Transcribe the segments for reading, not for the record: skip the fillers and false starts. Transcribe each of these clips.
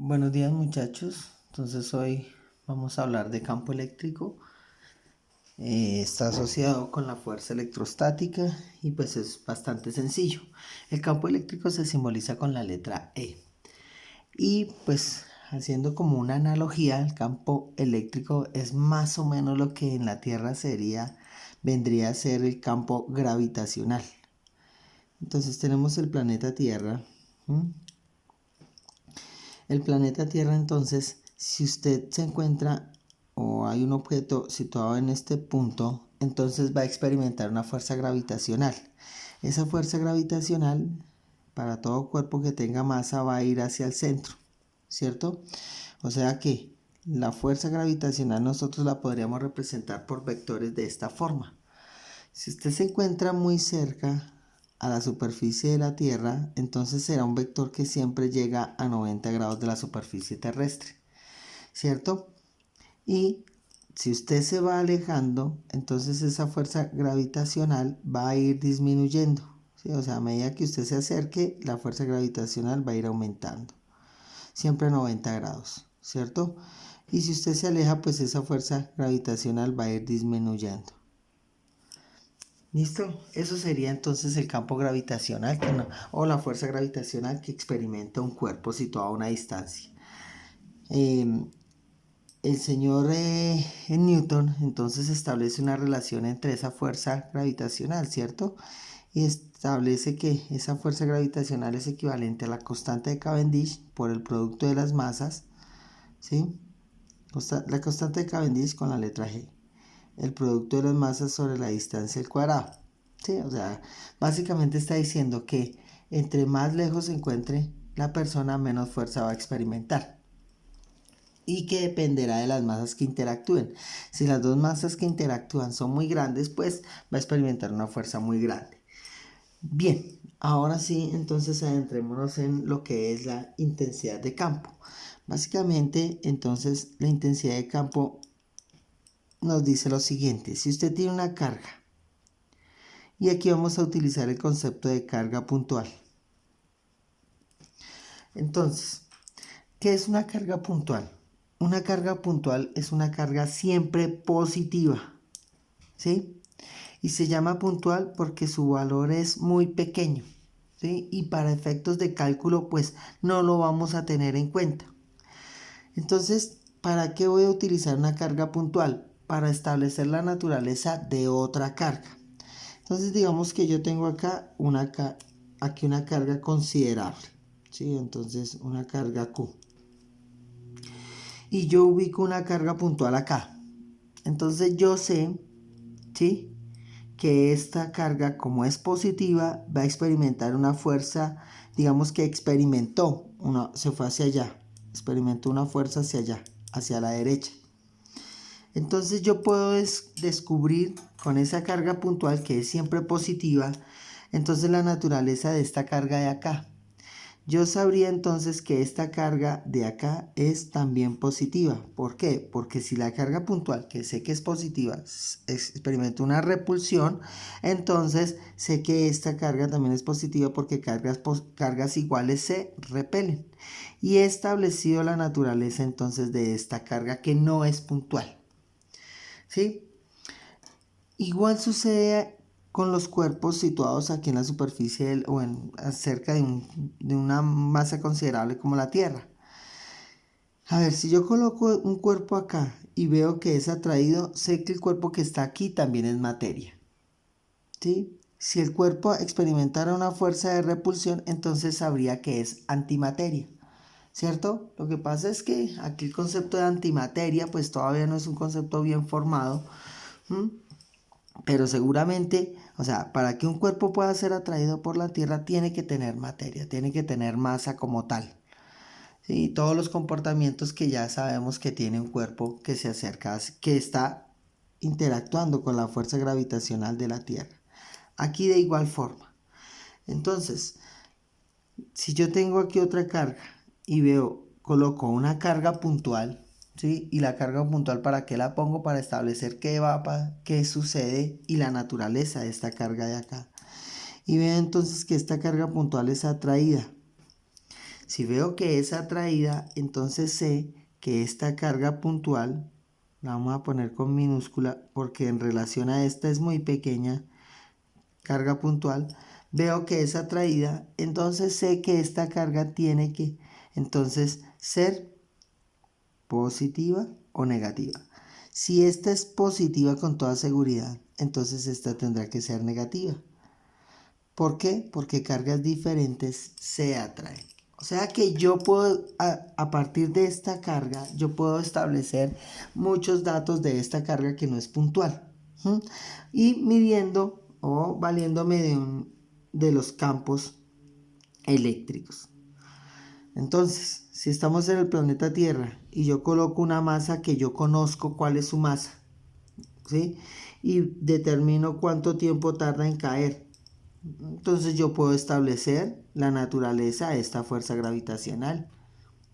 Buenos días muchachos, entonces hoy vamos a hablar de campo eléctrico. Está asociado con la fuerza electrostática y pues es bastante sencillo. El campo eléctrico se simboliza con la letra E. Y pues haciendo como una analogía, el campo eléctrico es más o menos lo que en la Tierra vendría a ser el campo gravitacional. Entonces tenemos el planeta Tierra. El planeta Tierra, entonces, si usted se encuentra o hay un objeto situado en este punto, entonces va a experimentar una fuerza gravitacional. Esa fuerza gravitacional, para todo cuerpo que tenga masa, va a ir hacia el centro, ¿cierto? O sea que la fuerza gravitacional nosotros la podríamos representar por vectores de esta forma. Si usted se encuentra muy cerca a la superficie de la Tierra, entonces será un vector que siempre llega a 90 grados de la superficie terrestre, ¿cierto? Y si usted se va alejando, entonces esa fuerza gravitacional va a ir disminuyendo, ¿sí? O sea, a medida que usted se acerque, la fuerza gravitacional va a ir aumentando, siempre a 90 grados, ¿cierto? Y si usted se aleja, pues esa fuerza gravitacional va a ir disminuyendo. ¿Listo? Eso sería entonces el campo gravitacional o la fuerza gravitacional que experimenta un cuerpo situado a una distancia. El señor Newton entonces establece una relación entre esa fuerza gravitacional, ¿cierto? Y establece que esa fuerza gravitacional es equivalente a la constante de Cavendish por el producto de las masas, ¿sí? La constante de Cavendish con la letra G. El producto de las masas sobre la distancia al cuadrado. ¿Sí? O sea, básicamente está diciendo que entre más lejos se encuentre la persona, menos fuerza va a experimentar. Y que dependerá de las masas que interactúen. Si las dos masas que interactúan son muy grandes, pues va a experimentar una fuerza muy grande. Bien, ahora sí, entonces adentrémonos en lo que es la intensidad de campo. Básicamente, entonces, la intensidad de campo nos dice lo siguiente: si usted tiene una carga, y aquí vamos a utilizar el concepto de carga puntual. Entonces, ¿qué es una carga puntual? Una carga puntual es una carga siempre positiva, ¿sí? Y se llama puntual porque su valor es muy pequeño, ¿sí? Y para efectos de cálculo, pues no lo vamos a tener en cuenta. Entonces, ¿para qué voy a utilizar una carga puntual? Para establecer la naturaleza de otra carga. Entonces digamos que yo tengo acá una carga considerable, ¿sí? Entonces una carga Q. Y yo ubico una carga puntual acá. Entonces yo sé, ¿sí?, que esta carga, como es positiva, va a experimentar una fuerza, digamos que se fue hacia allá, experimentó una fuerza hacia allá, hacia la derecha. Entonces yo puedo descubrir con esa carga puntual, que es siempre positiva, entonces la naturaleza de esta carga de acá. Yo sabría entonces que esta carga de acá es también positiva. ¿Por qué? Porque si la carga puntual, que sé que es positiva, experimenta una repulsión, entonces sé que esta carga también es positiva porque cargas iguales se repelen. Y he establecido la naturaleza entonces de esta carga que no es puntual, ¿sí? Igual sucede con los cuerpos situados aquí en la superficie o cerca de una masa considerable como la Tierra. A ver, si yo coloco un cuerpo acá y veo que es atraído, sé que el cuerpo que está aquí también es materia, ¿sí? Si el cuerpo experimentara una fuerza de repulsión, entonces sabría que es antimateria, ¿cierto? Lo que pasa es que aquí el concepto de antimateria pues todavía no es un concepto bien formado. Pero seguramente, o sea, para que un cuerpo pueda ser atraído por la Tierra tiene que tener materia, tiene que tener masa como tal. ¿Sí? Todos los comportamientos que ya sabemos que tiene un cuerpo que se acerca, que está interactuando con la fuerza gravitacional de la Tierra. Aquí de igual forma. Entonces, si yo tengo aquí otra carga y coloco una carga puntual, ¿sí? Y la carga puntual, ¿para qué la pongo? Para establecer qué sucede y la naturaleza de esta carga de acá. Y veo entonces que esta carga puntual es atraída. Si veo que es atraída, entonces sé que esta carga puntual, la vamos a poner con minúscula porque en relación a esta es muy pequeña, carga puntual, veo que es atraída, entonces sé que esta carga tiene que entonces ser positiva o negativa. Si esta es positiva con toda seguridad, entonces esta tendrá que ser negativa. ¿Por qué? Porque cargas diferentes se atraen. O sea que yo puedo, a partir de esta carga, yo puedo establecer muchos datos de esta carga que no es puntual. Y midiendo o valiéndome de los campos eléctricos. Entonces, si estamos en el planeta Tierra y yo coloco una masa que yo conozco cuál es su masa, ¿sí? Y determino cuánto tiempo tarda en caer, entonces yo puedo establecer la naturaleza de esta fuerza gravitacional,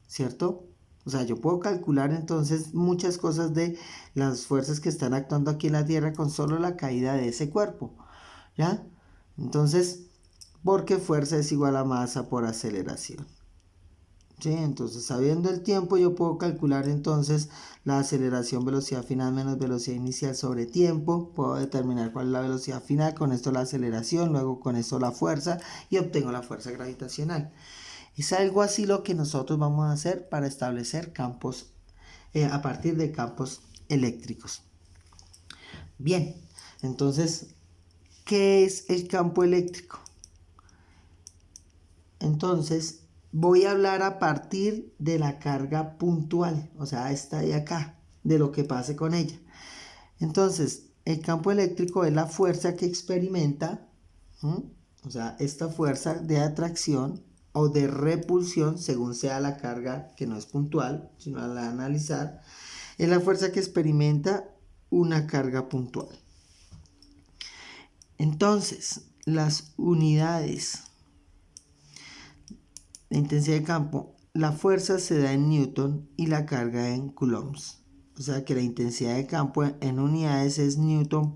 ¿cierto? O sea, yo puedo calcular entonces muchas cosas de las fuerzas que están actuando aquí en la Tierra con solo la caída de ese cuerpo, ¿ya? Entonces, porque fuerza es igual a masa por aceleración. ¿Sí? Entonces, sabiendo el tiempo, yo puedo calcular entonces la aceleración, velocidad final menos velocidad inicial sobre tiempo. Puedo determinar cuál es la velocidad final, con esto la aceleración, luego con esto la fuerza y obtengo la fuerza gravitacional. Es algo así lo que nosotros vamos a hacer para establecer campos a partir de campos eléctricos. Bien, entonces, ¿qué es el campo eléctrico? Entonces, voy a hablar a partir de la carga puntual, o sea, esta de acá, de lo que pase con ella. Entonces, el campo eléctrico es la fuerza que experimenta, o sea, esta fuerza de atracción o de repulsión, según sea la carga que no es puntual, sino al analizar, es la fuerza que experimenta una carga puntual. Entonces, las unidades de intensidad de campo, la fuerza se da en Newton y la carga en coulombs. O sea que la intensidad de campo en unidades es Newton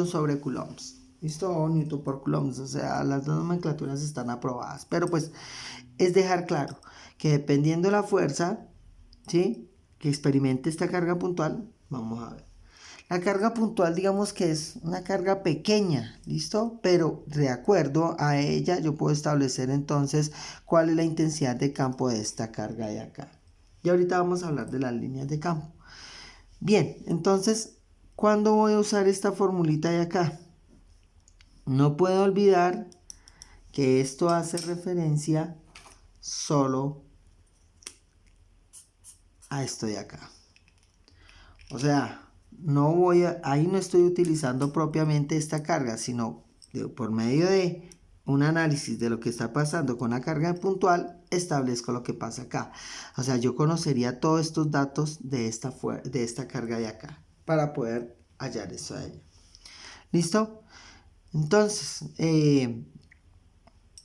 sobre coulombs. ¿Listo? O Newton por coulombs. O sea, las dos nomenclaturas están aprobadas. Pero pues es dejar claro que dependiendo de la fuerza, ¿sí?, que experimente esta carga puntual, vamos a ver. La carga puntual, digamos que es una carga pequeña, ¿listo? Pero de acuerdo a ella yo puedo establecer entonces cuál es la intensidad de campo de esta carga de acá. Y ahorita vamos a hablar de las líneas de campo. Bien, entonces, ¿cuándo voy a usar esta formulita de acá? No puedo olvidar que esto hace referencia solo a esto de acá. O sea, ahí no estoy utilizando propiamente esta carga, sino por medio de un análisis de lo que está pasando con la carga puntual, establezco lo que pasa acá. O sea, yo conocería todos estos datos de esta carga de acá para poder hallar eso a ella. ¿Listo? Entonces,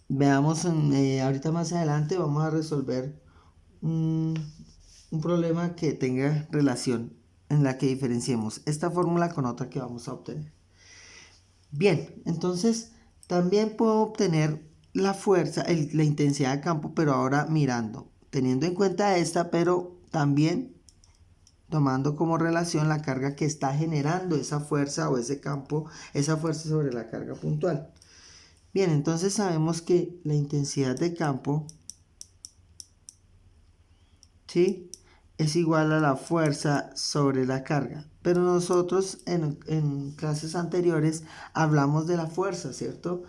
veamos, ahorita más adelante vamos a resolver un problema que tenga relación, en la que diferenciemos esta fórmula con otra que vamos a obtener. Bien, entonces también puedo obtener la fuerza, la intensidad de campo, pero ahora mirando, teniendo en cuenta esta, pero también tomando como relación la carga que está generando esa fuerza o ese campo, esa fuerza sobre la carga puntual. Bien, entonces sabemos que la intensidad de campo, ¿sí?, es igual a la fuerza sobre la carga. Pero nosotros en clases anteriores hablamos de la fuerza, ¿cierto?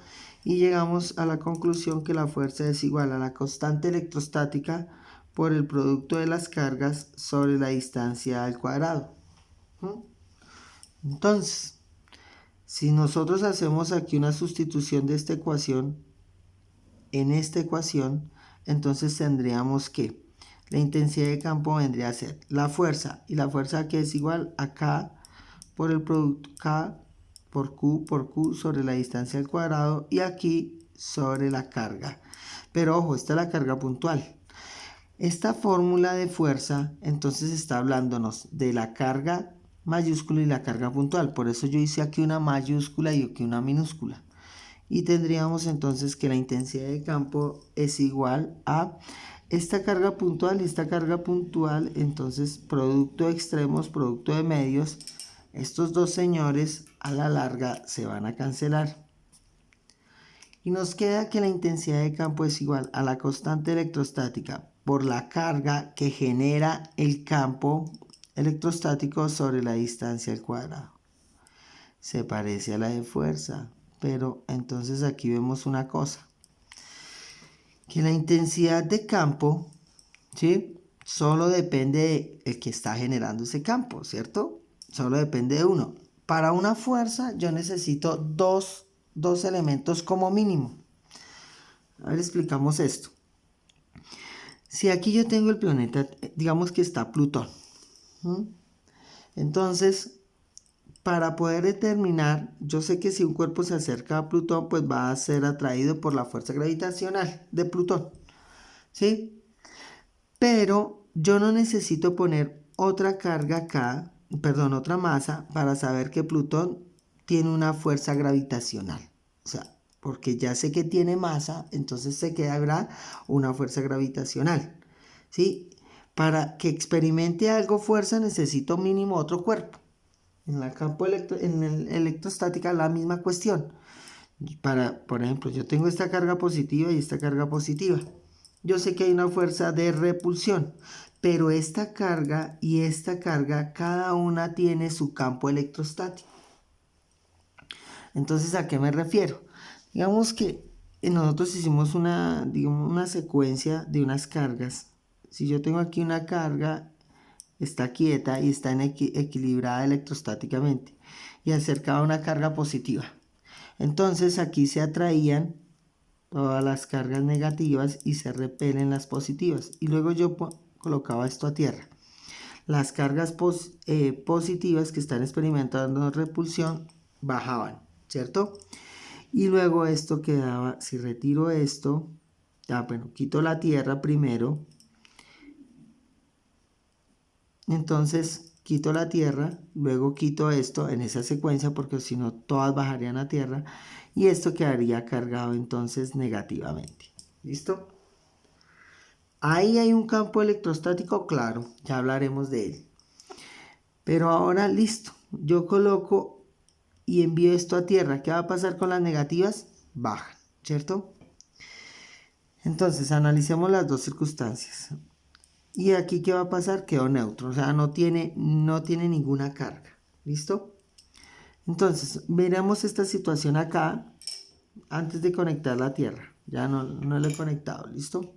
Y llegamos a la conclusión que la fuerza es igual a la constante electrostática por el producto de las cargas sobre la distancia al cuadrado. Entonces, si nosotros hacemos aquí una sustitución de esta ecuación en esta ecuación, entonces tendríamos que la intensidad de campo vendría a ser la fuerza, y la fuerza que es igual a K por el producto K por Q sobre la distancia al cuadrado, y aquí sobre la carga. Pero ojo, esta es la carga puntual. Esta fórmula de fuerza entonces está hablándonos de la carga mayúscula y la carga puntual. Por eso yo hice aquí una mayúscula y aquí una minúscula. y tendríamos entonces que la intensidad de campo es igual a esta carga puntual y esta carga puntual. Entonces producto de extremos, producto de medios, estos dos señores a la larga se van a cancelar. Y nos queda que la intensidad de campo es igual a la constante electrostática por la carga que genera el campo electrostático sobre la distancia al cuadrado. Se parece a la de fuerza, pero entonces aquí vemos una cosa, que la intensidad de campo, ¿sí?, solo depende del que está generando ese campo, ¿cierto? Solo depende de uno. Para una fuerza yo necesito dos elementos como mínimo. A ver, explicamos esto. Si aquí yo tengo el planeta, digamos que está Plutón, entonces para poder determinar, yo sé que si un cuerpo se acerca a Plutón, pues va a ser atraído por la fuerza gravitacional de Plutón, ¿sí? Pero yo no necesito poner otra carga acá, perdón, otra masa, para saber que Plutón tiene una fuerza gravitacional. O sea, porque ya sé que tiene masa, entonces sé que habrá una fuerza gravitacional, ¿sí? Para que experimente algo fuerza necesito mínimo otro cuerpo. En el electrostática la misma cuestión. Por ejemplo, yo tengo esta carga positiva y esta carga positiva. Yo sé que hay una fuerza de repulsión, pero esta carga y esta carga, cada una tiene su campo electrostático. Entonces, ¿a qué me refiero? Digamos que nosotros hicimos una secuencia de unas cargas. Si yo tengo aquí una carga, está quieta y está equilibrada electrostáticamente y acercada a una carga positiva. Entonces aquí se atraían todas las cargas negativas y se repelen las positivas. Y luego yo colocaba esto a tierra. Las cargas positivas que están experimentando repulsión bajaban, ¿cierto? Y luego esto quedaba, si retiro esto, bueno, quito la tierra primero. Entonces quito la tierra, luego quito esto en esa secuencia porque si no todas bajarían a tierra y esto quedaría cargado entonces negativamente. ¿Listo? Ahí hay un campo electrostático, claro, ya hablaremos de él. Pero ahora listo, yo coloco y envío esto a tierra. ¿Qué va a pasar con las negativas? Bajan, ¿cierto? Entonces analicemos las dos circunstancias. Y aquí, ¿qué va a pasar? Quedó neutro, o sea, no tiene ninguna carga. ¿Listo? Entonces, veremos esta situación acá antes de conectar la tierra. Ya no lo he conectado, ¿listo?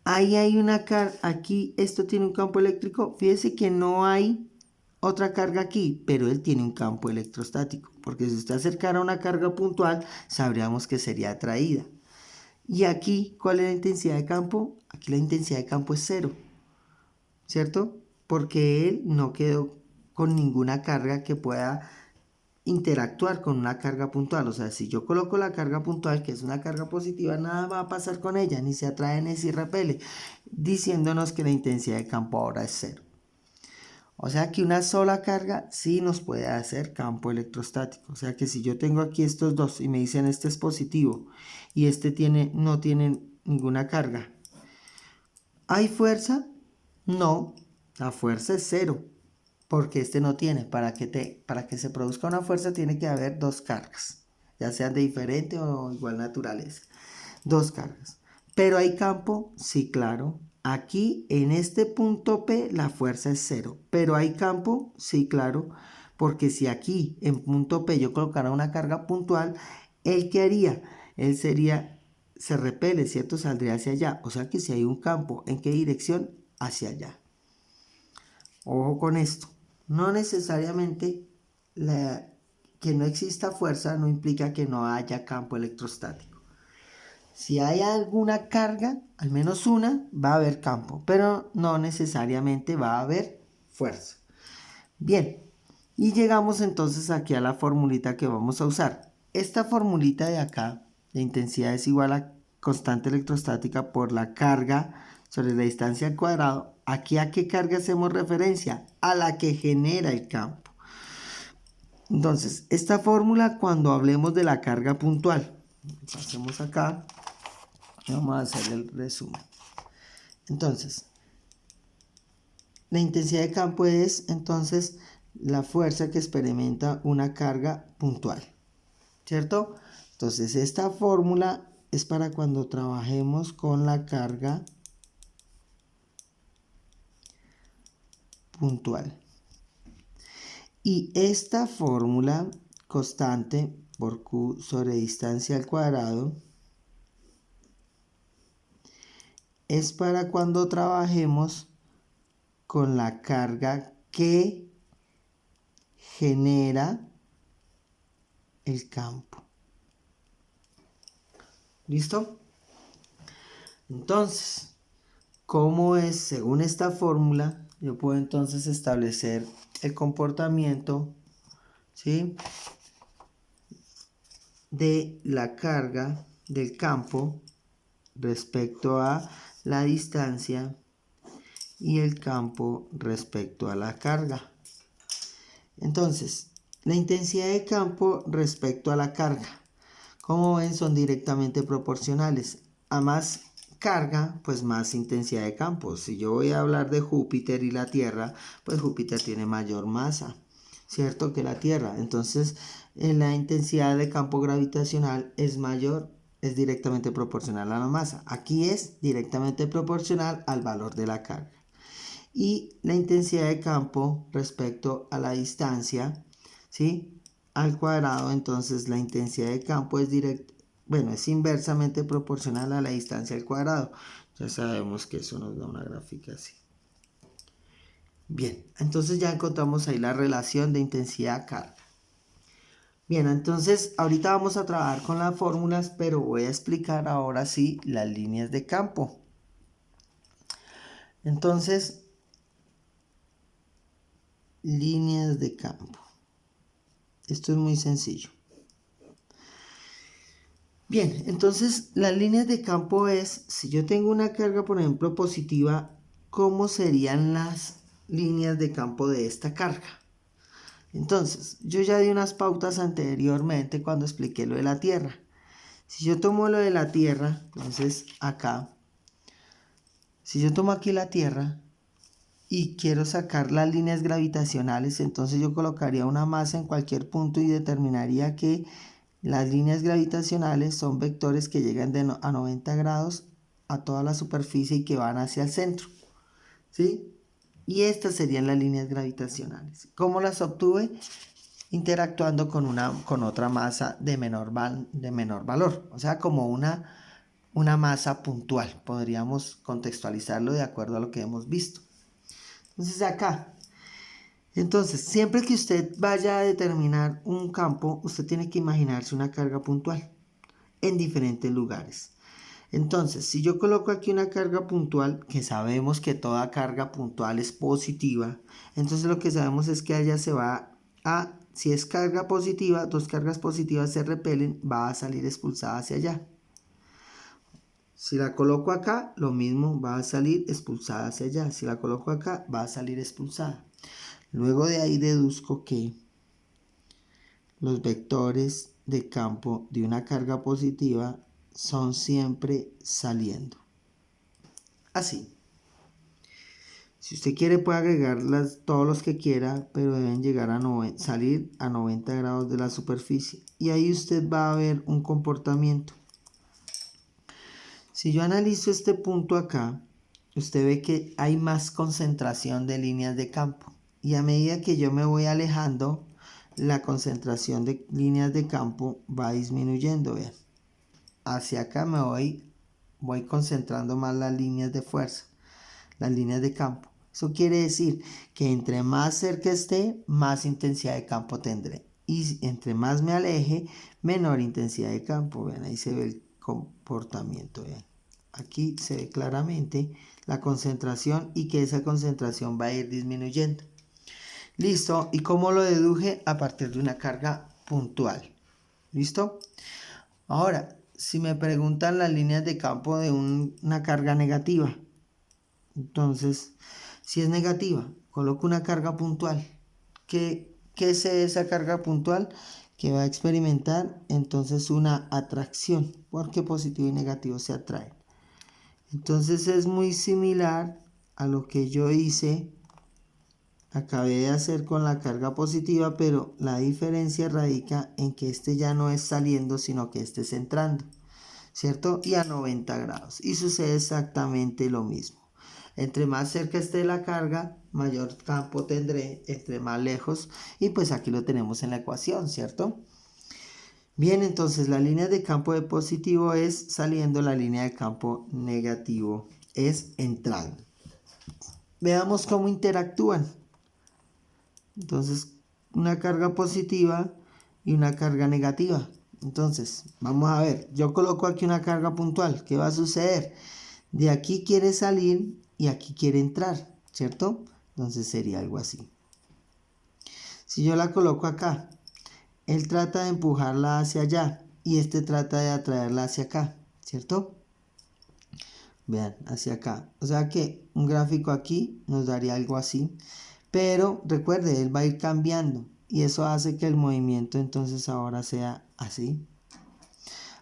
Ahí hay una carga, aquí esto tiene un campo eléctrico. Fíjese que no hay otra carga aquí, pero él tiene un campo electrostático. Porque si usted acercara una carga puntual, sabríamos que sería atraída. Y aquí, ¿cuál es la intensidad de campo? Aquí la intensidad de campo es 0, ¿cierto? Porque él no quedó con ninguna carga que pueda interactuar con una carga puntual. O sea, si yo coloco la carga puntual, que es una carga positiva, nada va a pasar con ella, ni se atrae ni se repele, diciéndonos que la intensidad de campo ahora es 0. O sea que una sola carga sí nos puede hacer campo electrostático. O sea que si yo tengo aquí estos dos y me dicen este es positivo y este no tiene ninguna carga, ¿hay fuerza? No, la fuerza es 0, porque este no tiene. Para que se produzca una fuerza tiene que haber dos cargas, ya sean de diferente o igual naturaleza. Dos cargas. ¿Pero hay campo? Sí, claro. Aquí en este punto P la fuerza es 0. ¿Pero hay campo? Sí, claro. Porque si aquí en punto P yo colocara una carga puntual, ¿él qué haría? Él se repele, ¿cierto? Saldría hacia allá. O sea que si hay un campo, ¿en qué dirección? Hacia allá. Ojo con esto. No necesariamente que no exista fuerza no implica que no haya campo electrostático. Si hay alguna carga, al menos una, va a haber campo, pero no necesariamente va a haber fuerza. Bien, y llegamos entonces aquí a la formulita que vamos a usar. Esta formulita de acá, de intensidad es igual a constante electrostática por la carga sobre la distancia al cuadrado. ¿Aquí a qué carga hacemos referencia? A la que genera el campo. Entonces, esta fórmula cuando hablemos de la carga puntual. Pasemos acá y vamos a hacer el resumen. Entonces, la intensidad de campo es entonces la fuerza que experimenta una carga puntual, ¿cierto? Entonces, esta fórmula es para cuando trabajemos con la carga puntual. Y esta fórmula constante por Q sobre distancia al cuadrado es para cuando trabajemos con la carga que genera el campo. ¿Listo? Entonces, ¿cómo es? Según esta fórmula, yo puedo entonces establecer el comportamiento, ¿sí?, de la carga del campo respecto a la distancia y el campo respecto a la carga. Entonces, la intensidad de campo respecto a la carga, como ven, son directamente proporcionales. A más carga, pues más intensidad de campo. Si yo voy a hablar de Júpiter y la Tierra, pues Júpiter tiene mayor masa, ¿cierto?, que la Tierra. Entonces, la intensidad de campo gravitacional es mayor, es directamente proporcional a la masa. Aquí es directamente proporcional al valor de la carga. Y la intensidad de campo respecto a la distancia, ¿sí?, al cuadrado, entonces la intensidad de campo es es inversamente proporcional a la distancia al cuadrado. Ya sabemos que eso nos da una gráfica así. Bien, entonces ya encontramos ahí la relación de intensidad-carga. Bien, entonces ahorita vamos a trabajar con las fórmulas, pero voy a explicar ahora sí las líneas de campo. Entonces, líneas de campo. Esto es muy sencillo. Bien, entonces las líneas de campo es, si yo tengo una carga, por ejemplo, positiva, ¿cómo serían las líneas de campo de esta carga? Entonces, yo ya di unas pautas anteriormente cuando expliqué lo de la Tierra. Si yo tomo lo de la Tierra, entonces acá, si yo tomo aquí la Tierra y quiero sacar las líneas gravitacionales, entonces yo colocaría una masa en cualquier punto y determinaría que las líneas gravitacionales son vectores que llegan a 90 grados a toda la superficie y que van hacia el centro, ¿sí? Y estas serían las líneas gravitacionales. ¿Cómo las obtuve? Interactuando con otra masa de menor valor, o sea, como una masa puntual. Podríamos contextualizarlo de acuerdo a lo que hemos visto. Entonces, siempre que usted vaya a determinar un campo, usted tiene que imaginarse una carga puntual en diferentes lugares. Entonces, si yo coloco aquí una carga puntual, que sabemos que toda carga puntual es positiva, entonces lo que sabemos es que allá se va a, si es carga positiva, dos cargas positivas se repelen, va a salir expulsada hacia allá. Si la coloco acá, lo mismo, va a salir expulsada hacia allá. Si la coloco acá, va a salir expulsada. Luego de ahí deduzco que los vectores de campo de una carga positiva son siempre saliendo. Así. Si usted quiere puede agregarlas todos los que quiera, pero deben llegar a salir a 90 grados de la superficie. Y ahí usted va a ver un comportamiento. Si yo analizo este punto acá, usted ve que hay más concentración de líneas de campo. Y a medida que yo me voy alejando, la concentración de líneas de campo va disminuyendo. Vean. Hacia acá voy concentrando más las líneas de fuerza, las líneas de campo. Eso quiere decir que entre más cerca esté, más intensidad de campo tendré. Y entre más me aleje, menor intensidad de campo. Vean, ahí se ve el comportamiento. Vean. Aquí se ve claramente la concentración y que esa concentración va a ir disminuyendo. Listo. ¿Y cómo lo deduje? A partir de una carga puntual. ¿Listo? Ahora, si me preguntan las líneas de campo de una carga negativa, entonces, si es negativa, coloco una carga puntual. ¿Qué ¿qué sé esa carga puntual? Que va a experimentar entonces una atracción, porque positivo y negativo se atraen. Entonces es muy similar a lo que yo acabé de hacer con la carga positiva, pero la diferencia radica en que este ya no es saliendo, sino que este es entrando, ¿cierto? Y a 90 grados. Y sucede exactamente lo mismo. Entre más cerca esté la carga, mayor campo tendré, entre más lejos. Y pues aquí lo tenemos en la ecuación, ¿cierto? Bien, entonces la línea de campo de positivo es saliendo, la línea de campo negativo es entrando. Veamos cómo interactúan. Entonces, una carga positiva y una carga negativa. Entonces, vamos a ver, yo coloco aquí una carga puntual. ¿Qué va a suceder? De aquí quiere salir y aquí quiere entrar, ¿cierto? Entonces sería algo así. Si yo la coloco acá, él trata de empujarla hacia allá y este trata de atraerla hacia acá, ¿cierto? Vean, hacia acá. O sea que un gráfico aquí nos daría algo así. Pero recuerde, él va a ir cambiando y eso hace que el movimiento entonces ahora sea así.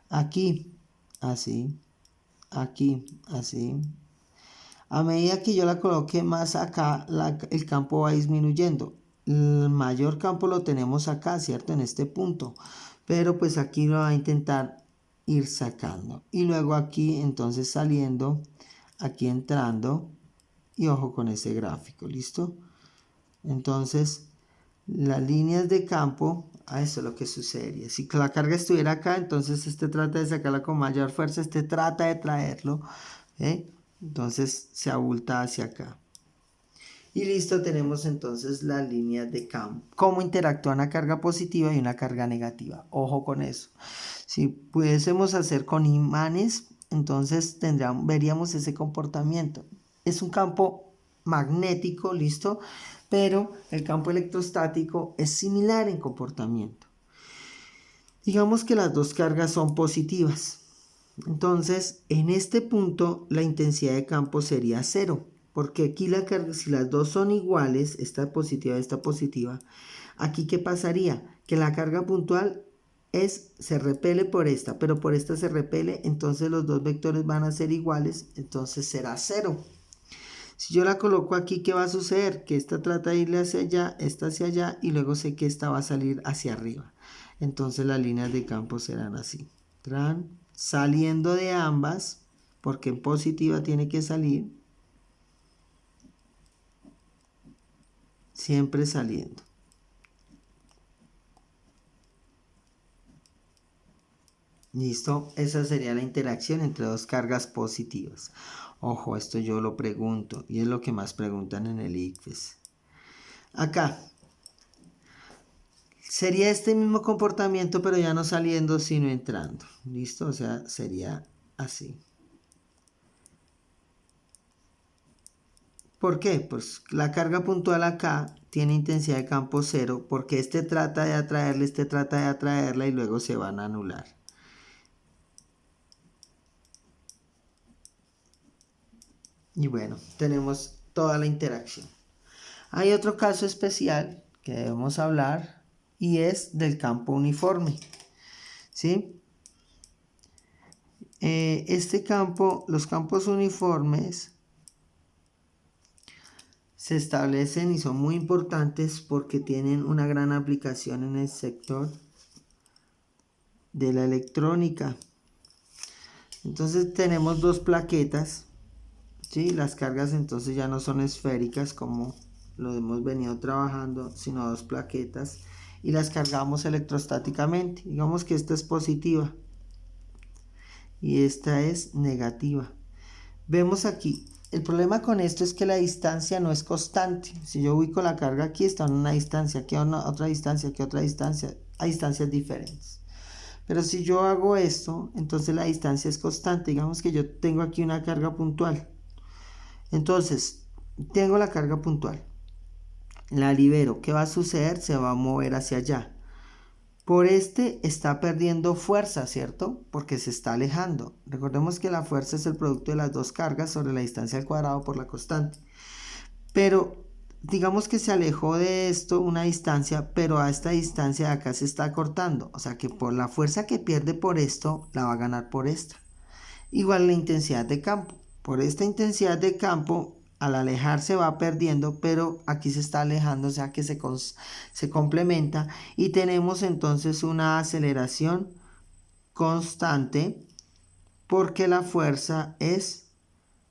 Aquí, así. Aquí, así. A medida que yo la coloque más acá, el campo va disminuyendo. El mayor campo lo tenemos acá, ¿cierto? En este punto. Pero pues aquí lo va a intentar ir sacando. Y luego aquí entonces saliendo, aquí entrando. Y ojo con ese gráfico, ¿listo? Entonces, las líneas de campo, eso es lo que sucedería. Si la carga estuviera acá, entonces este trata de sacarla con mayor fuerza, este trata de traerlo, entonces se abulta hacia acá. Y listo, tenemos entonces las líneas de campo. ¿Cómo interactúa una carga positiva y una carga negativa? Ojo con eso. Si pudiésemos hacer con imanes, entonces veríamos ese comportamiento. Es un campo magnético, listo, pero el campo electrostático es similar en comportamiento. Digamos que las dos cargas son positivas. Entonces, en este punto, la intensidad de campo sería 0. Porque aquí la carga, si las dos son iguales, esta positiva y esta positiva, aquí ¿qué pasaría? Que la carga puntual se repele por esta, pero por esta se repele, entonces los dos vectores van a ser iguales, entonces será 0. Si yo la coloco aquí, ¿qué va a suceder? Que esta trata de irle hacia allá, esta hacia allá, y luego sé que esta va a salir hacia arriba. Entonces las líneas de campo serán así. Saliendo de ambas, porque en positiva tiene que salir. Siempre saliendo. Listo, esa sería la interacción entre dos cargas positivas. Ojo, esto yo lo pregunto y es lo que más preguntan en el ICFES. Acá sería este mismo comportamiento, pero ya no saliendo sino entrando. Listo, o sea, sería así. ¿Por qué? Pues la carga puntual acá tiene intensidad de campo 0 porque este trata de atraerla, este trata de atraerla y luego se van a anular. Y bueno, tenemos toda la interacción. Hay otro caso especial que debemos hablar y es del campo uniforme. ¿Sí? Este campo, los campos uniformes se establecen y son muy importantes porque tienen una gran aplicación en el sector de la electrónica. Entonces tenemos dos plaquetas, ¿sí? Las cargas entonces ya no son esféricas como lo hemos venido trabajando, sino dos plaquetas y las cargamos electrostáticamente. Digamos que esta es positiva y esta es negativa. Vemos aquí, el problema con esto es que la distancia no es constante. Si yo ubico la carga aquí, está en una distancia, aquí a otra distancia, aquí a otra distancia, a distancias diferentes. Pero si yo hago esto, entonces la distancia es constante. Digamos que yo tengo aquí una carga puntual. Entonces, tengo la carga puntual. La libero. ¿Qué va a suceder? Se va a mover hacia allá. Por este está perdiendo fuerza, ¿cierto? Porque se está alejando. Recordemos que la fuerza es el producto de las dos cargas sobre la distancia al cuadrado por la constante. Pero digamos que se alejó de esto una distancia, pero a esta distancia de acá se está cortando. O sea que por la fuerza que pierde por esto, la va a ganar por esta. Igual la intensidad de campo. Por esta intensidad de campo, al alejarse va perdiendo, pero aquí se está alejando, o sea que se complementa. Y tenemos entonces una aceleración constante porque la fuerza es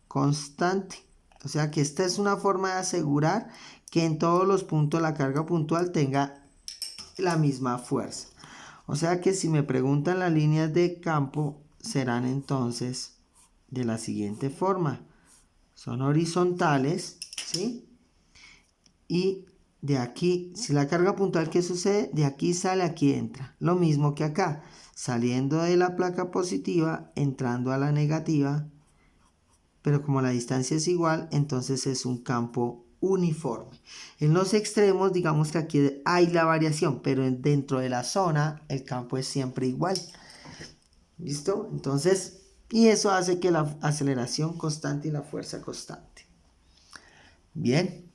constante. O sea que esta es una forma de asegurar que en todos los puntos la carga puntual tenga la misma fuerza. O sea que si me preguntan las líneas de campo, serán entonces de la siguiente forma. Son horizontales, ¿sí? Y de aquí, si la carga puntual, ¿qué sucede? De aquí sale, aquí entra. Lo mismo que acá, saliendo de la placa positiva, entrando a la negativa. Pero como la distancia es igual, entonces es un campo uniforme. En los extremos, digamos que aquí hay la variación, pero dentro de la zona, el campo es siempre igual. ¿Listo? Entonces, y eso hace que la aceleración constante y la fuerza constante. Bien,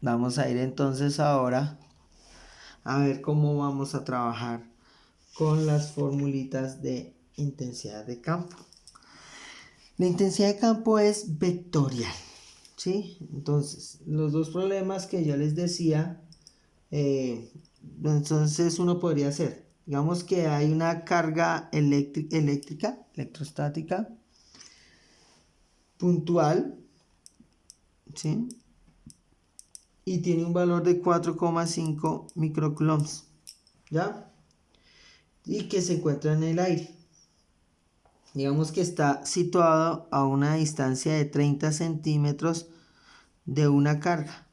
vamos a ir entonces ahora a ver cómo vamos a trabajar con las formulitas de intensidad de campo. La intensidad de campo es vectorial, ¿sí? Entonces, los dos problemas que yo les decía, entonces uno podría hacer, digamos que hay una carga electrostática, puntual, ¿sí? Y tiene un valor de 4,5 microcoulombs, ¿ya? Y que se encuentra en el aire. Digamos que está situado a una distancia de 30 centímetros de una carga.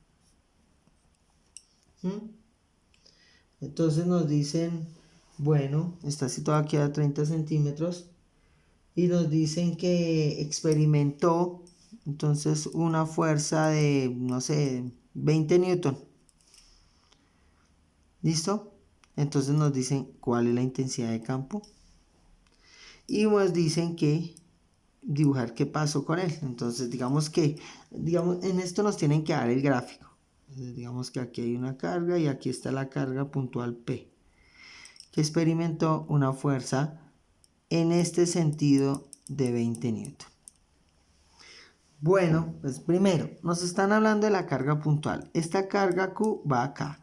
Entonces nos dicen, bueno, está situado aquí a 30 centímetros y nos dicen que experimentó entonces una fuerza de, no sé, 20 newton. ¿Listo? Entonces nos dicen cuál es la intensidad de campo. Y nos dicen que dibujar qué pasó con él. Entonces digamos en esto nos tienen que dar el gráfico. Entonces, digamos que aquí hay una carga y aquí está la carga puntual P, que experimentó una fuerza en este sentido de 20 newton. Bueno, pues primero nos están hablando de la carga puntual. Esta carga Q va acá.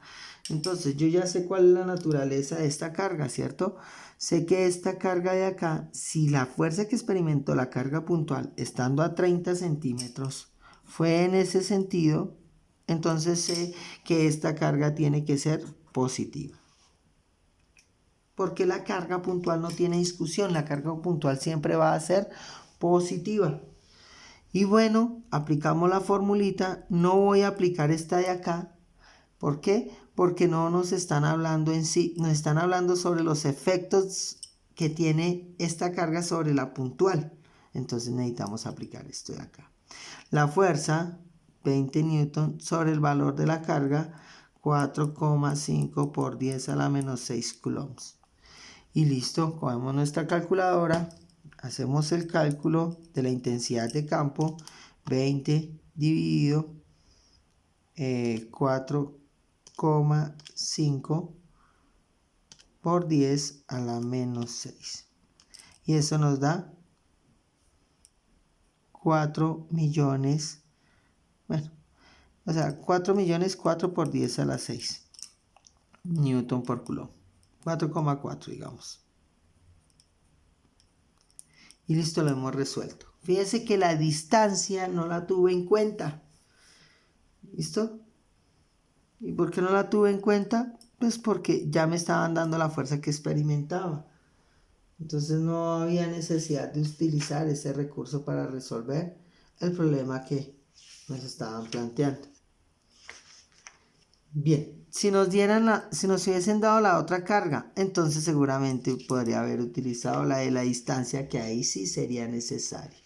Entonces yo ya sé cuál es la naturaleza de esta carga, ¿cierto? Sé que esta carga de acá, si la fuerza que experimentó la carga puntual estando a 30 centímetros fue en ese sentido, entonces sé que esta carga tiene que ser positiva. Porque la carga puntual no tiene discusión, la carga puntual siempre va a ser positiva. Y bueno, aplicamos la formulita, no voy a aplicar esta de acá. ¿Por qué? Porque no nos están hablando en sí, nos están hablando sobre los efectos que tiene esta carga sobre la puntual. Entonces necesitamos aplicar esto de acá. La fuerza, 20 newton sobre el valor de la carga, 4,5 por 10 a la menos 6 coulombs. Y listo, cogemos nuestra calculadora, hacemos el cálculo de la intensidad de campo, 20 dividido 4,5 por 10 a la menos 6. Y eso nos da 4 millones, bueno, o sea, 4 millones 4 por 10 a la 6 newton por coulomb. 4,4 digamos. Y listo, lo hemos resuelto. Fíjense que la distancia no la tuve en cuenta. ¿Listo? ¿Y por qué no la tuve en cuenta? Pues porque ya me estaban dando la fuerza que experimentaba. Entonces no había necesidad de utilizar ese recurso para resolver el problema que nos estaban planteando. Bien, si nos hubiesen dado la otra carga, entonces seguramente podría haber utilizado la de la distancia, que ahí sí sería necesaria.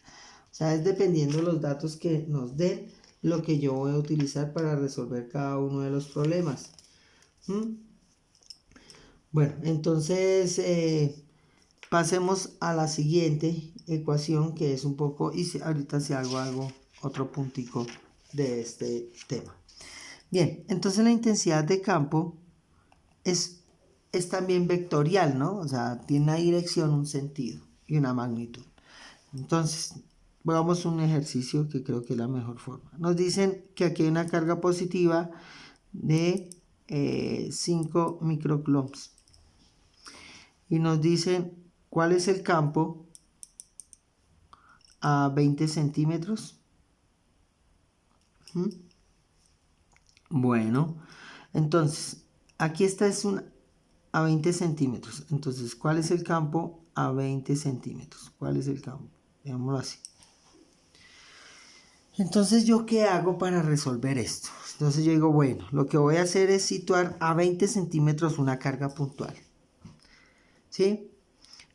O sea, es dependiendo de los datos que nos den lo que yo voy a utilizar para resolver cada uno de los problemas. Bueno, entonces pasemos a la siguiente ecuación, que es un poco, y ahorita si hago otro puntico de este tema. Bien, entonces la intensidad de campo es también vectorial, ¿no? O sea, tiene una dirección, un sentido y una magnitud. Entonces, hagamos un ejercicio que creo que es la mejor forma. Nos dicen que aquí hay una carga positiva de 5 microcoulombs. Y nos dicen cuál es el campo a 20 centímetros. Bueno, entonces, aquí está a 20 centímetros. Entonces, ¿cuál es el campo a 20 centímetros? ¿Cuál es el campo? Veámoslo así. Entonces, ¿yo qué hago para resolver esto? Entonces yo digo, bueno, lo que voy a hacer es situar a 20 centímetros una carga puntual. ¿Sí?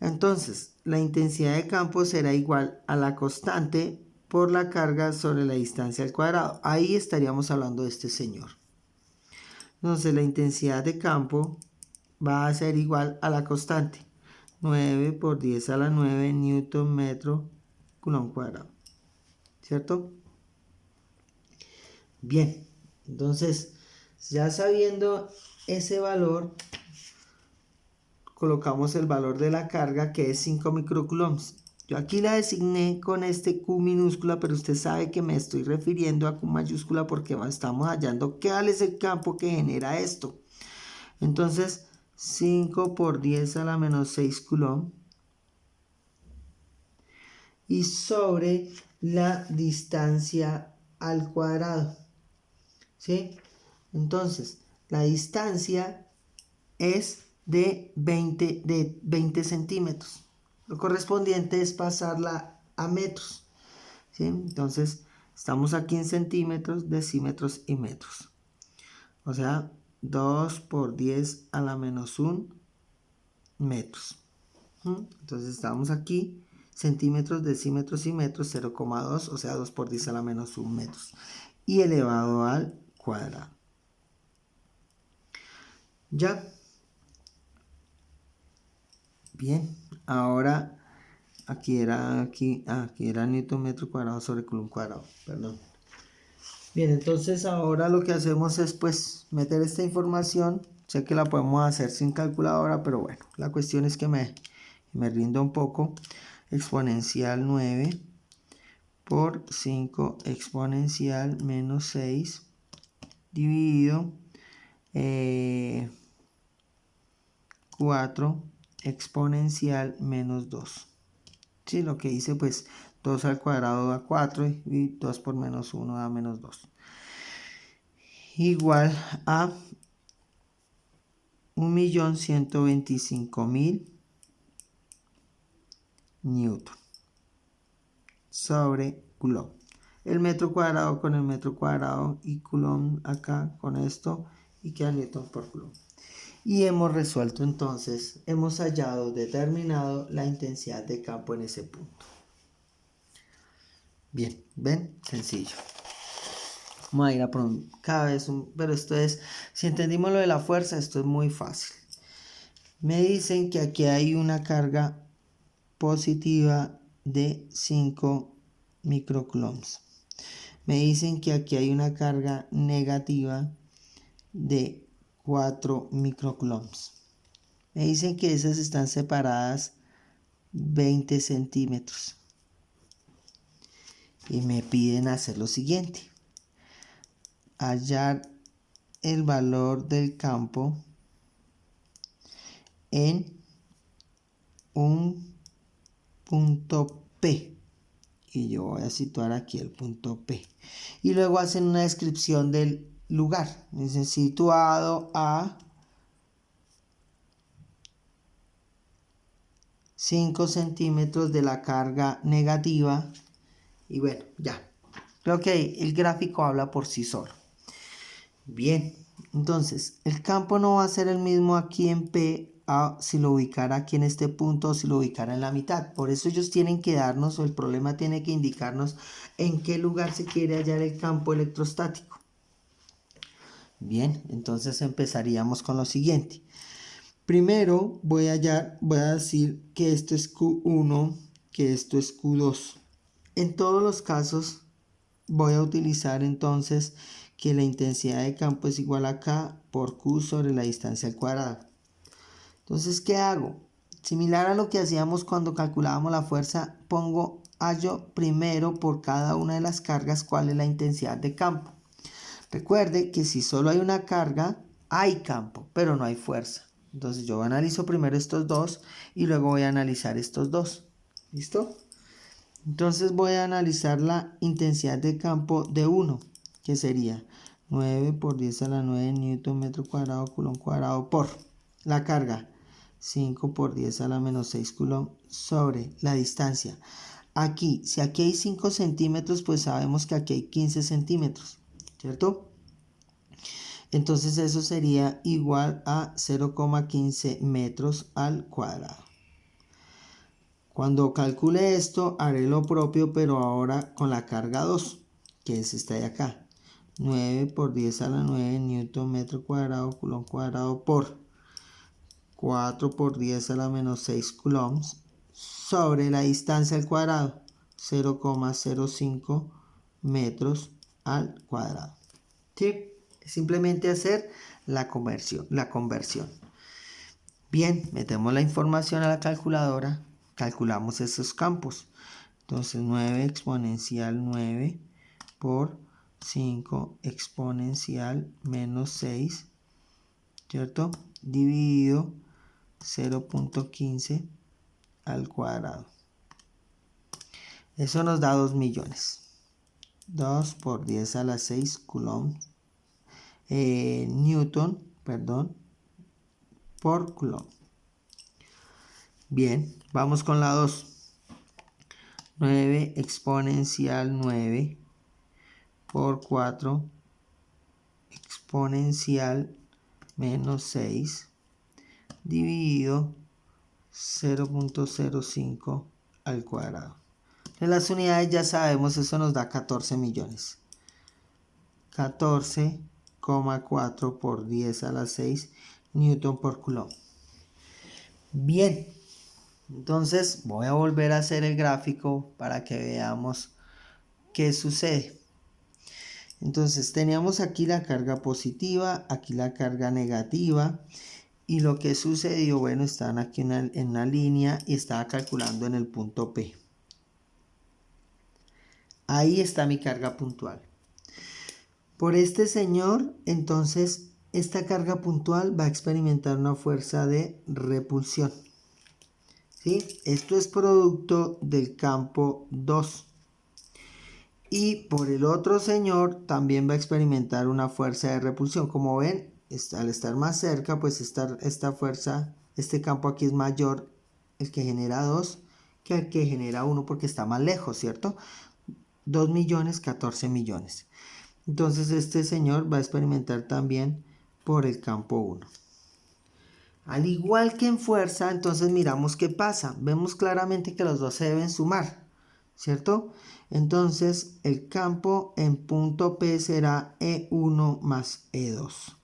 Entonces, la intensidad de campo será igual a la constante por la carga sobre la distancia al cuadrado. Ahí estaríamos hablando de este señor. Entonces, la intensidad de campo va a ser igual a la constante. 9 por 10 a la 9 newton metro coulomb cuadrado. ¿Cierto? Bien, entonces, ya sabiendo ese valor, colocamos el valor de la carga, que es 5 microcoulombs. Yo aquí la designé con este Q minúscula, pero usted sabe que me estoy refiriendo a Q mayúscula porque estamos hallando cuál es el campo que genera esto. Entonces, 5 por 10 a la menos 6 coulomb. Y sobre la distancia al cuadrado. ¿Sí? Entonces, la distancia es de 20 centímetros. Lo correspondiente es pasarla a metros. ¿Sí? Entonces, estamos aquí en centímetros, decímetros y metros. O sea, 2 por 10 a la menos 1 metros. Entonces, estamos aquí, centímetros, decímetros y metros, 0,2, o sea, 2 por 10 a la menos 1 metros. Y elevado al cuadrado. ¿Ya? Bien, ahora aquí era newton metro cuadrado sobre coulomb cuadrado, perdón. Bien, entonces ahora lo que hacemos es pues meter esta información. Sé que la podemos hacer sin calculadora, pero bueno, la cuestión es que me rinda un poco. Exponencial 9 por 5 exponencial menos 6 dividido 4 exponencial menos 2. Sí, lo que hice pues 2 al cuadrado da 4 y 2 por menos 1 da menos 2. Igual a 1.125.000 newton sobre coulomb. El metro cuadrado con el metro cuadrado y coulomb acá con esto y queda newton por coulomb. Y hemos resuelto entonces, hemos hallado, determinado la intensidad de campo en ese punto. Bien, ¿ven? Sencillo. Vamos a ir a cada vez pero esto es, si entendimos lo de la fuerza, esto es muy fácil. Me dicen que aquí hay una carga positiva de 5 microcoulombs. Me dicen que aquí hay una carga negativa de 4 microcoulombs. Me dicen que esas están separadas 20 centímetros. Y me piden hacer lo siguiente. Hallar el valor del campo en un punto P. Y yo voy a situar aquí el punto P. Y luego hacen una descripción del lugar. Dicen situado a 5 centímetros de la carga negativa. Y bueno, ya. Creo que el gráfico habla por sí solo. Bien, entonces el campo no va a ser el mismo aquí en P si lo ubicara aquí en este punto o si lo ubicara en la mitad. Por eso ellos tienen que darnos, o el problema tiene que indicarnos en qué lugar se quiere hallar el campo electrostático. Bien, entonces empezaríamos con lo siguiente. Primero voy a decir que esto es Q1, que esto es Q2. En todos los casos voy a utilizar entonces que la intensidad de campo es igual a K por Q sobre la distancia al cuadrado. Entonces, ¿qué hago? Similar a lo que hacíamos cuando calculábamos la fuerza, hallo primero por cada una de las cargas cuál es la intensidad de campo. Recuerde que si solo hay una carga, hay campo, pero no hay fuerza. Entonces yo analizo primero estos dos y luego voy a analizar estos dos. ¿Listo? Entonces voy a analizar la intensidad de campo de 1, que sería 9 por 10 a la 9 newton metro cuadrado coulomb cuadrado por la carga 5 por 10 a la menos 6 coulomb sobre la distancia. Aquí, si aquí hay 5 centímetros, pues sabemos que aquí hay 15 centímetros, ¿cierto? Entonces eso sería igual a 0,15 metros al cuadrado. Cuando calcule esto, haré lo propio, pero ahora con la carga 2, que es esta de acá. 9 por 10 a la 9 newton metro cuadrado coulomb cuadrado por 4 por 10 a la menos 6 coulombs sobre la distancia al cuadrado, 0,05 metros al cuadrado. ¿Sí? Simplemente hacer la conversión. Bien, metemos la información a la calculadora, calculamos esos campos. Entonces 9 exponencial 9 por 5 exponencial menos 6, ¿cierto? Dividido 0,15 al cuadrado. Eso nos da 2 millones. 2 por 10 a la 6 coulomb, newton, por coulomb. Bien, vamos con la 2. 9 exponencial 9 por 4 exponencial menos 6 dividido 0,05 al cuadrado. En las unidades ya sabemos, eso nos da 14 millones. 14,4 por 10 a la 6 newton por coulomb. Bien, entonces voy a volver a hacer el gráfico para que veamos qué sucede. Entonces teníamos aquí la carga positiva, aquí la carga negativa. Y lo que sucedió, bueno, están aquí en una línea y estaba calculando en el punto P. Ahí está mi carga puntual. Por este señor, entonces, esta carga puntual va a experimentar una fuerza de repulsión. ¿Sí? Esto es producto del campo 2. Y por el otro señor también va a experimentar una fuerza de repulsión. Como ven, al estar más cerca, pues esta fuerza, este campo aquí es mayor, el que genera 2, que el que genera 1 porque está más lejos, ¿cierto? 2 millones, 14 millones. Entonces este señor va a experimentar también por el campo 1. Al igual que en fuerza, entonces miramos qué pasa. Vemos claramente que los dos se deben sumar, ¿cierto? Entonces el campo en punto P será E1 más E2.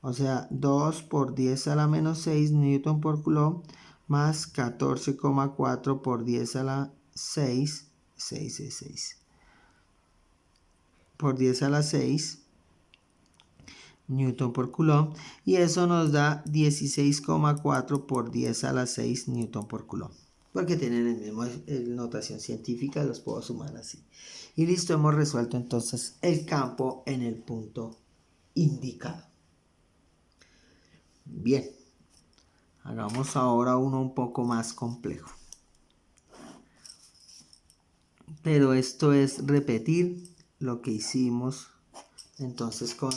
O sea, 2 por 10 a la menos 6 newton por coulomb más 14,4 por 10 a la 6 por 10 a la 6 newton por coulomb, y eso nos da 16,4 por 10 a la 6 newton por coulomb, porque tienen el mismo notación científica, los puedo sumar así. Y listo, hemos resuelto entonces el campo en el punto indicado. Bien, hagamos ahora uno un poco más complejo. Pero esto es repetir lo que hicimos entonces con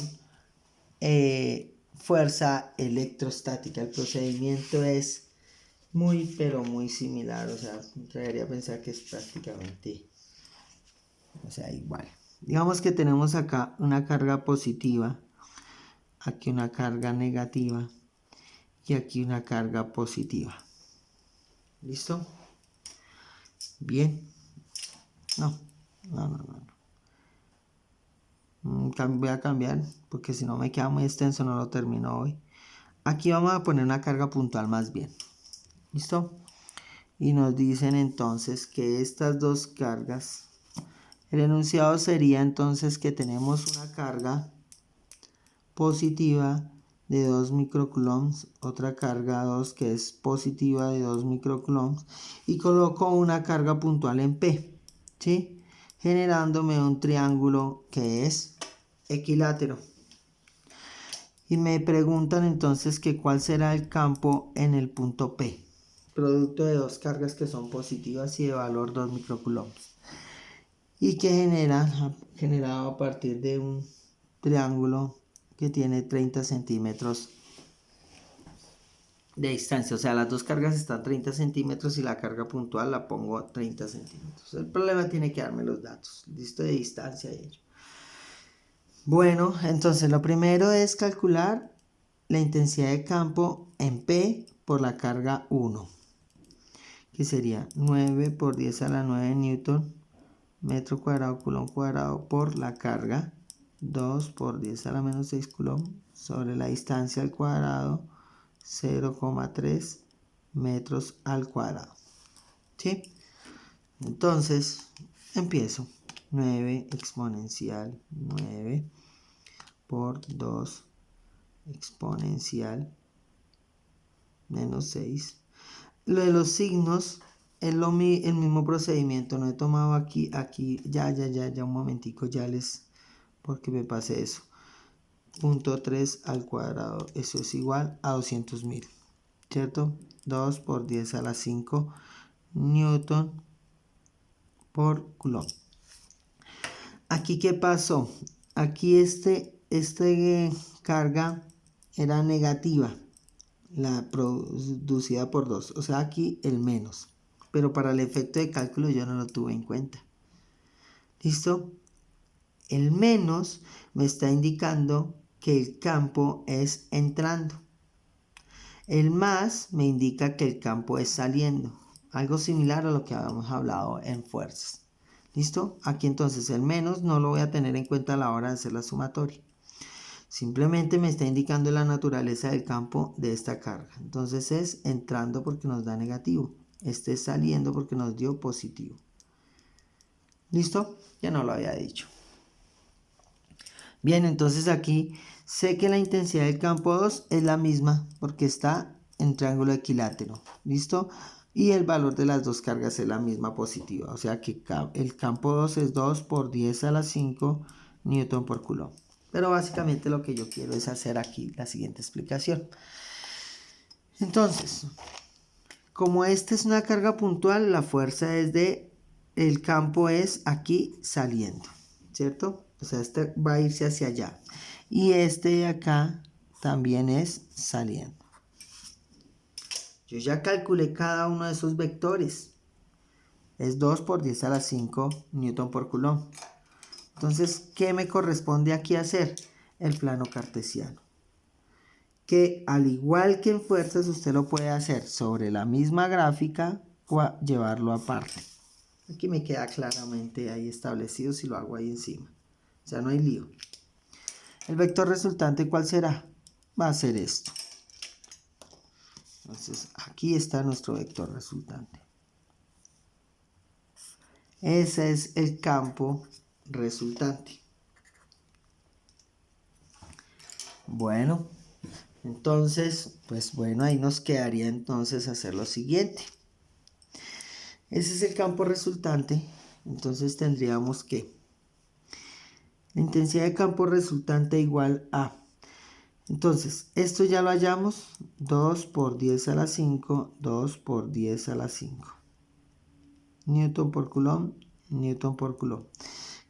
fuerza electrostática. El procedimiento es muy pero muy similar, o sea, me traería a pensar que es prácticamente, o sea, igual. Digamos que tenemos acá una carga positiva, aquí una carga negativa y aquí una carga positiva. ¿Listo? Bien. No. Voy a cambiar porque si no me queda muy extenso, no lo termino hoy. Aquí vamos a poner una carga puntual más bien. ¿Listo? Y nos dicen entonces que estas dos cargas El enunciado sería entonces que tenemos una carga positiva de 2 microcoulombs, otra carga 2 que es positiva de 2 microcoulombs y coloco una carga puntual en P, ¿sí? Generándome un triángulo que es equilátero. Y me preguntan entonces que cuál será el campo en el punto P, producto de dos cargas que son positivas y de valor 2 microcoulombs. Y que generado a partir de un triángulo que tiene 30 centímetros de distancia. O sea, las dos cargas están 30 centímetros y la carga puntual la pongo a 30 centímetros. El problema tiene que darme los datos, listo, de distancia de ello. Bueno, entonces lo primero es calcular la intensidad de campo en P por la carga 1, que sería 9 por 10 a la 9 newton metro cuadrado coulomb cuadrado por la carga 2 por 10 a la menos 6 coulomb sobre la distancia al cuadrado 0,3 metros al cuadrado. ¿Sí? Entonces empiezo. 9 exponencial 9 por 2 exponencial menos 6. Lo de los signos es el mismo procedimiento. No he tomado aquí, ya un momentico, porque me pasé eso. Punto 3 al cuadrado, eso es igual a 200.000, ¿cierto? 2 por 10 a la 5 newton por coulomb. Aquí, ¿qué pasó? Aquí este carga era negativa, la producida por 2, o sea, aquí el menos, pero para el efecto de cálculo yo no lo tuve en cuenta. ¿Listo? El menos me está indicando que el campo es entrando. El más me indica que el campo es saliendo. Algo similar a lo que habíamos hablado en fuerzas. ¿Listo? Aquí entonces el menos no lo voy a tener en cuenta a la hora de hacer la sumatoria. Simplemente me está indicando la naturaleza del campo de esta carga. Entonces es entrando porque nos da negativo. Este es saliendo porque nos dio positivo. ¿Listo? Ya no lo había dicho. Bien, entonces aquí sé que la intensidad del campo 2 es la misma porque está en triángulo equilátero. ¿Listo? Y el valor de las dos cargas es la misma positiva. O sea que el campo 2 es 2 por 10 a la 5 newton por coulomb. Pero básicamente lo que yo quiero es hacer aquí la siguiente explicación. Entonces, como esta es una carga puntual, la fuerza es el campo es aquí saliendo, ¿cierto? O sea, este va a irse hacia allá. Y este de acá también es saliendo. Yo ya calculé cada uno de esos vectores. Es 2 por 10 a la 5 newton por coulomb. Entonces, ¿qué me corresponde aquí hacer? El plano cartesiano. Que al igual que en fuerzas, usted lo puede hacer sobre la misma gráfica o llevarlo aparte. Aquí me queda claramente ahí establecido si lo hago ahí encima. O sea, no hay lío. El vector resultante, ¿cuál será? Va a ser esto. Entonces, aquí está nuestro vector resultante. Ese es el campo resultante. Bueno, entonces, pues bueno, ahí nos quedaría entonces hacer lo siguiente. Ese es el campo resultante. Entonces tendríamos que la intensidad de campo resultante igual a. Entonces, esto ya lo hallamos. 2 por 10 a la 5, 2 por 10 a la 5. Newton por coulomb, newton por coulomb.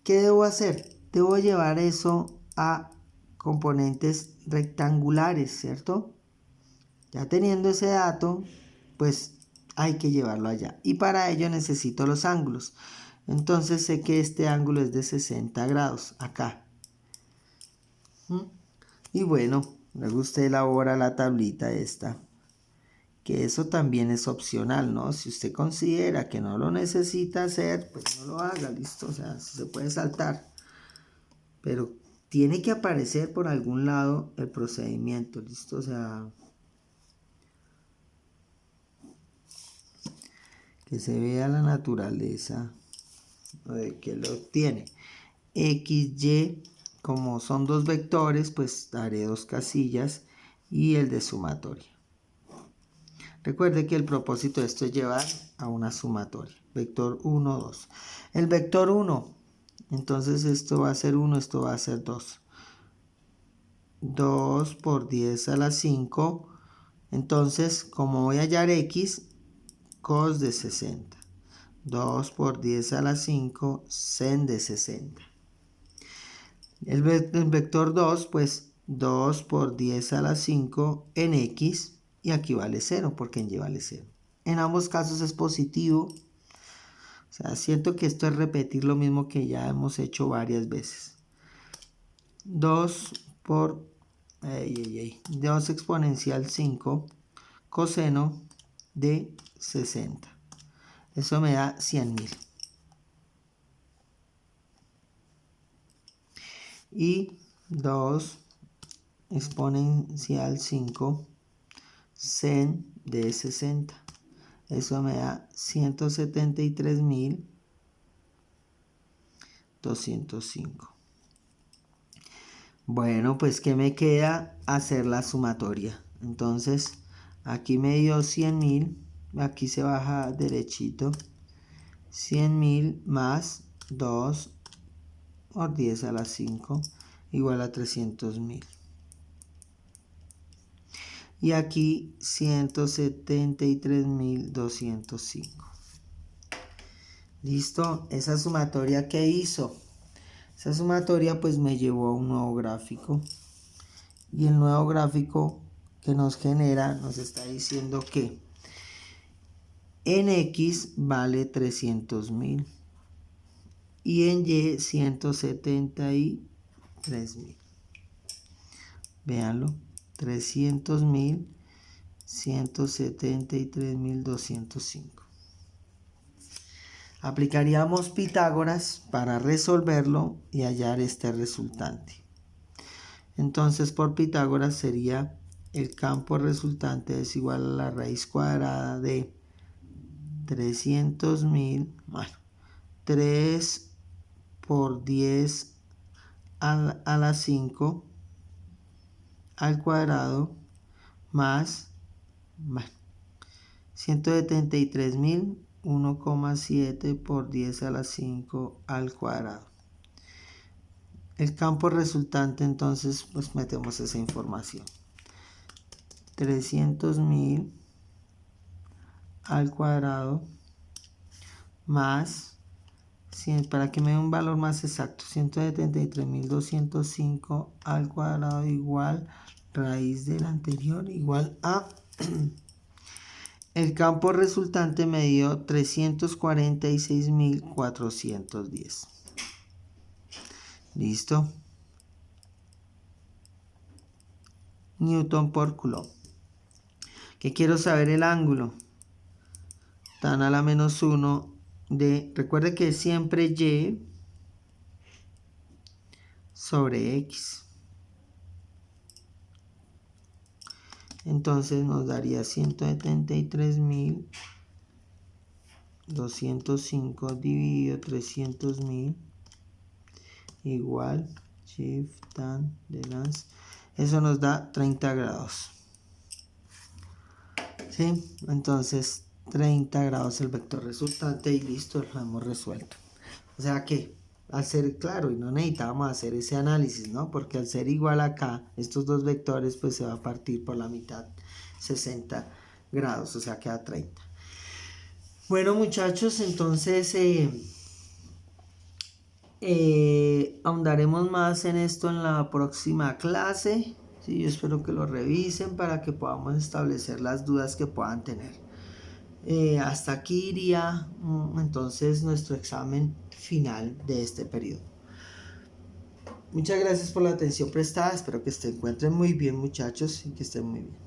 ¿Qué debo hacer? Debo llevar eso a componentes rectangulares, ¿cierto? Ya teniendo ese dato, pues hay que llevarlo allá. Y para ello necesito los ángulos. Entonces sé que este ángulo es de 60 grados, acá. Y bueno, luego usted elabora la tablita esta. Que eso también es opcional, ¿no? Si usted considera que no lo necesita hacer, pues no lo haga, listo. O sea, se puede saltar. Pero tiene que aparecer por algún lado el procedimiento, listo. O sea, que se vea la naturaleza de que lo tiene. X, Y, como son dos vectores, pues daré dos casillas y el de sumatoria. Recuerde que el propósito de esto es llevar a una sumatoria. Vector 1, 2. El vector 1, entonces esto va a ser 1, esto va a ser 2. 2 por 10 a la 5. Entonces, como voy a hallar X, cos de 60. 2 por 10 a la 5, sen de 60. El vector 2, pues 2 por 10 a la 5 en X. Y aquí vale 0 porque en Y vale 0. En ambos casos es positivo. O sea, siento que esto es repetir lo mismo que ya hemos hecho varias veces. 2 por 2 exponencial 5 coseno de 60. Eso me da 100.000. Y 2 exponencial 5 sen de 60. Eso me da 173.205. Bueno, pues ¿qué me queda? Hacer la sumatoria. Entonces, aquí me dio 100.000. Aquí se baja derechito. 100.000 más 2 por 10 a la 5 igual a 300.000. Y aquí 173.205. ¿Listo? Esa sumatoria que hizo. Esa sumatoria pues me llevó a un nuevo gráfico. Y el nuevo gráfico que nos genera nos está diciendo que en X vale 300.000 y en Y 173.000. Véanlo. 300.000, 173.205. Aplicaríamos Pitágoras para resolverlo y hallar este resultante. Entonces por Pitágoras sería el campo resultante es igual a la raíz cuadrada de 300.000, bueno, 3 por 10 a la 5 al cuadrado más, bueno, 173.000, 1,7 por 10 a la 5 al cuadrado. El campo resultante, entonces, pues metemos esa información. 300.000 al cuadrado más, para que me dé un valor más exacto, 173.205 al cuadrado igual raíz del anterior igual a... El campo resultante me dio 346.410. ¿Listo? Newton por Coulomb. ¿Qué quiero saber? El ángulo. Tan a la menos 1 de... Recuerde que es siempre Y sobre X. Entonces nos daría 173.205 dividido 300.000 igual shift tan de las. Eso nos da 30 grados. ¿Sí? Entonces 30 grados el vector resultante y listo, lo hemos resuelto. O sea que al ser claro y no necesitábamos hacer ese análisis, ¿no? Porque al ser igual acá, estos dos vectores pues se va a partir por la mitad, 60 grados, o sea queda 30. Bueno muchachos, entonces ahondaremos más en esto en la próxima clase. Sí, yo espero que lo revisen para que podamos establecer las dudas que puedan tener. Hasta aquí iría entonces nuestro examen final de este periodo. Muchas gracias por la atención prestada. Espero que se encuentren muy bien muchachos y que estén muy bien.